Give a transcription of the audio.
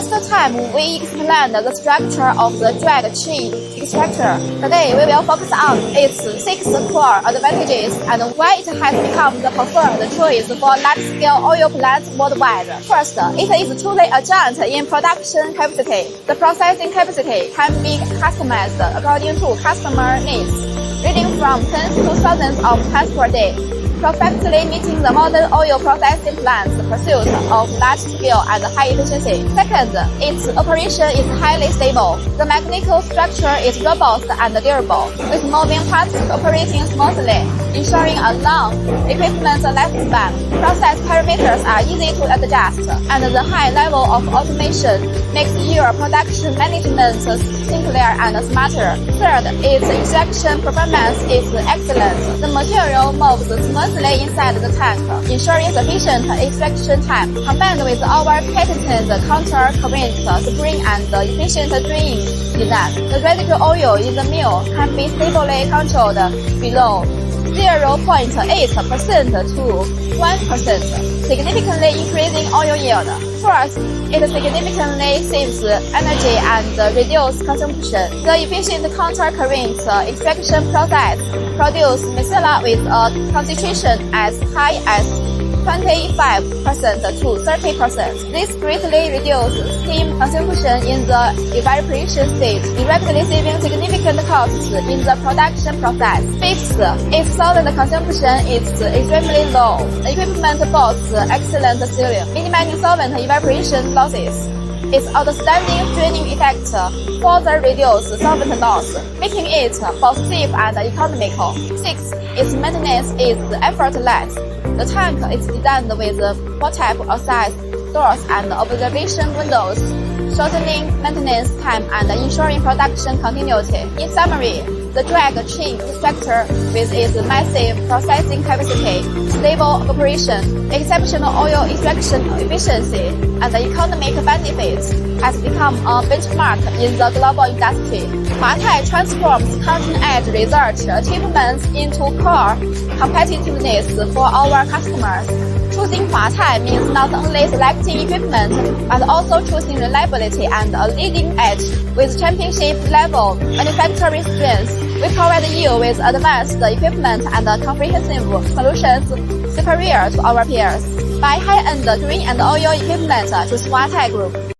Last time, we explained the structure of the drag chain extractor. Today, we will focus on its 6 core advantages and why it has become the preferred choice for large-scale oil plants worldwide. First, it is truly a giant in production capacity. The processing capacity can be customized according to customer needs, ranging from tens to thousands of tons per day, perfectly meeting the modern oil processing plant's pursuit of large scale and high efficiency. Second, its operation is highly stable. The mechanical structure is robust and durable, with moving parts operating smoothly, ensuring a long equipment lifespan. Process parameters are easy to adjust, and the high level of automation makes your production management simpler and smarter. Third, its extraction performance is excellent. The material moves smoothly inside the tank, ensuring sufficient extraction time. Combined with our patented counter-current spring and efficient draining design, the residual oil in the mill can be stably controlled below 0.8% to 1%, significantly increasing oil yield. Fourth, it significantly saves energy and reduces consumption. The efficient counter-current extraction process produces miscela with a concentration as high as 25% to 30%. This greatly reduces steam consumption in the evaporation stage, directly saving significant costs in the production process. Fifth, its solvent consumption is extremely low. The equipment boasts excellent sealing, minimizing solvent evaporation losses. Its outstanding draining effect further reduces solvent loss, making it both safe and economical. Sixth, its maintenance is effortless. The tank is designed with four-type oxide doors and observation windows, shortening maintenance time and ensuring production continuity. In summary, the drag chain extractor, with its massive processing capacity, stable operation, exceptional oil extraction efficiency, and economic benefits, has become a benchmark in the global industry. Huatai transforms cutting-edge research achievements into core competitiveness for our customers. Choosing Huatai means not only selecting equipment, but also choosing reliability and a leading edge. With championship-level manufacturing strength, we provide you with advanced equipment and comprehensive solutions superior to our peers. Buy high-end green and oil equipment, choose Huatai Group.